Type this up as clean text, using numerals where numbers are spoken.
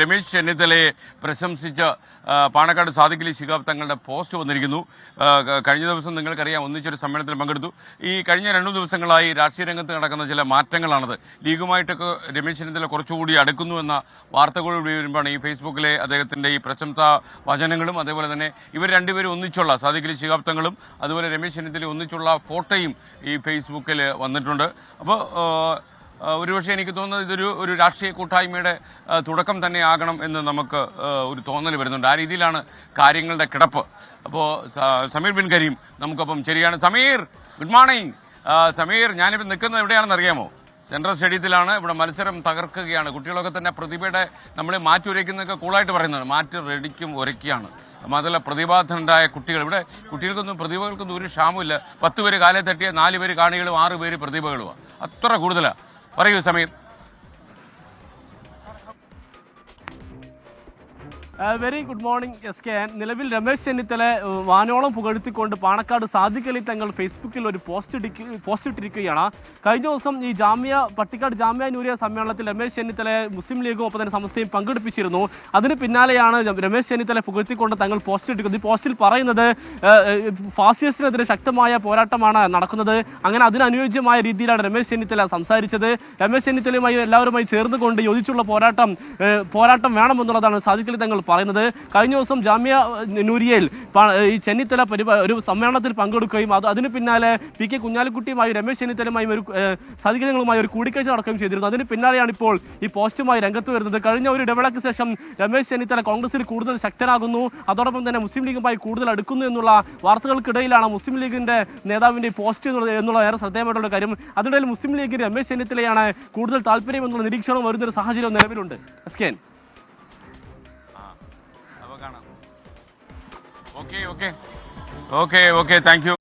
രമേശ് ചെന്നിത്തലയെ പ്രശംസിച്ച പാണക്കാട് സാദിഖ് അലി ശിഹാബ് തങ്ങളുടെ പോസ്റ്റ് വന്നിരിക്കുന്നു. കഴിഞ്ഞ ദിവസം നിങ്ങൾക്കറിയാം, ഒന്നിച്ചൊരു സമ്മേളനത്തിൽ പങ്കെടുത്തു. ഈ കഴിഞ്ഞ 2 ദിവസങ്ങളായി രാഷ്ട്രീയ രംഗത്ത് നടക്കുന്ന ചില മാറ്റങ്ങളാണത്. ലീഗുമായിട്ടൊക്കെ രമേശ് ചെന്നിത്തല കുറച്ചുകൂടി അടുക്കുന്നു എന്ന വാർത്തകൾ വരുമ്പോഴാണ് ഈ ഫേസ്ബുക്കിലെ അദ്ദേഹത്തിൻ്റെ ഈ പ്രശംസാ വചനങ്ങളും അതേപോലെ തന്നെ ഇവർ രണ്ടുപേരും ഒന്നിച്ചുള്ള സാദിഖ് അലി ശിഹാബ് തങ്ങളും അതുപോലെ രമേശ് ചെന്നിത്തല ഒന്നിച്ചുള്ള ഫോട്ടോയും ഈ ഫേസ്ബുക്കിൽ വന്നിട്ടുണ്ട്. അപ്പോൾ ഒരുപക്ഷെ എനിക്ക് തോന്നുന്നത് ഇതൊരു രാഷ്ട്രീയ കൂട്ടായ്മയുടെ തുടക്കം തന്നെ ആകണം എന്ന് നമുക്ക് ഒരു തോന്നൽ വരുന്നുണ്ട്. ആ രീതിയിലാണ് കാര്യങ്ങളുടെ കിടപ്പ്. അപ്പോൾ സമീർ ബിൻ കരീം നമുക്കൊപ്പം ശരിയാണ്. Sameer, good morning. സമീർ, ഞാനിപ്പോൾ നിൽക്കുന്നത് എവിടെയാണെന്ന് അറിയാമോ? സെൻട്രൽ സ്റ്റേഡിയത്തിലാണ്. ഇവിടെ മത്സരം തകർക്കുകയാണ്. കുട്ടികളൊക്കെ തന്നെ പ്രതിഭയുടെ നമ്മളെ മാറ്റി ഉരയ്ക്കുന്നതൊക്കെ കൂളായിട്ട് പറയുന്നത് മാറ്റി റെഡിക്കും ഉരയ്ക്കുകയാണ്. മാത്രമല്ല പ്രതിഭാധനരായ കുട്ടികൾ, ഇവിടെ പ്രതിഭകൾക്കൊന്നും ഒരു ക്ഷാമമില്ല. 10 പേര് കാലേ തട്ടിയ 4 പേര് കാണികളും 6 പേര് പ്രതിഭകളുമാണ്. അത്ര കൂടുതലാണ്. പറയൂ Sameer. Very good morning S K. നിലവിൽ രമേശ് ചെന്നിത്തല വാനോളം പുകഴ്ത്തിക്കൊണ്ട് പാണക്കാട് സാദിഖ് അലി തങ്ങൾ ഫേസ്ബുക്കിൽ ഒരു പോസ്റ്റ് ഇട്ടിരിക്കുകയാണ്. കഴിഞ്ഞ ദിവസം ഈ പട്ടിക്കാട് ജാമ്യ നൂരിയ സമ്മേളനത്തിൽ രമേശ് ചെന്നിത്തല മുസ്ലിം ലീഗും ഒപ്പം തന്നെ സമസ്തയും പങ്കെടുപ്പിച്ചിരുന്നു. അതിന് പിന്നാലെയാണ് രമേശ് ചെന്നിത്തല പുകഴ്ത്തിക്കൊണ്ട് തങ്ങൾ പോസ്റ്റ് ഇട്ടിരിക്കുന്നത്. ഈ പോസ്റ്റിൽ പറയുന്നത് ഫാസിസത്തിനെതിരെ ശക്തമായ പോരാട്ടമാണ് നടക്കുന്നത്. അങ്ങനെ അതിനനുയോജ്യമായ രീതിയിലാണ് രമേശ് ചെന്നിത്തല സംസാരിച്ചത്. രമേശ് ചെന്നിത്തലയുമായി എല്ലാവരുമായി ചേർന്നുകൊണ്ട് യോജിച്ചുള്ള പോരാട്ടം വേണമെന്നുള്ളതാണ് സാദിഖ് അലി തങ്ങൾ പറയുന്നത്. കഴിഞ്ഞ ദിവസം ജാമ്യ നൂരിയയിൽ ഈ ചെന്നിത്തല ഒരു സമ്മേളനത്തിൽ പങ്കെടുക്കുകയും അതിന് പിന്നാലെ പി.കെ. കുഞ്ഞാലിക്കുട്ടിയുമായി രമേശ് ചെന്നിത്തലയുമായി സാദിഖ് തങ്ങളുമായി ഒരു കൂടിക്കാഴ്ച നടക്കുകയും ചെയ്തിരുന്നു. അതിന് പിന്നാലെയാണ് ഇപ്പോൾ ഈ പോസ്റ്റുമായി രംഗത്ത് വരുന്നത്. കഴിഞ്ഞ ഒരു ഇടവേളയ്ക്ക് ശേഷം രമേശ് ചെന്നിത്തല കോൺഗ്രസിൽ കൂടുതൽ ശക്തനാകുന്നു, അതോടൊപ്പം തന്നെ മുസ്ലിം ലീഗുമായി കൂടുതൽ അടുക്കുന്നു എന്നുള്ള വാർത്തകൾക്കിടയിലാണ് മുസ്ലിം ലീഗിന്റെ നേതാവിന്റെ പോസ്റ്റ് എന്നുള്ള ഏറെ ശ്രദ്ധേയമായിട്ടുള്ള കാര്യം. അതിനിടയിൽ മുസ്ലിം ലീഗിന് രമേശ് ചെന്നിത്തലയാണ് കൂടുതൽ താല്പര്യം എന്നുള്ള നിരീക്ഷണം വരുന്നൊരു സാഹചര്യം നിലവിലുണ്ട്. Okay thank you.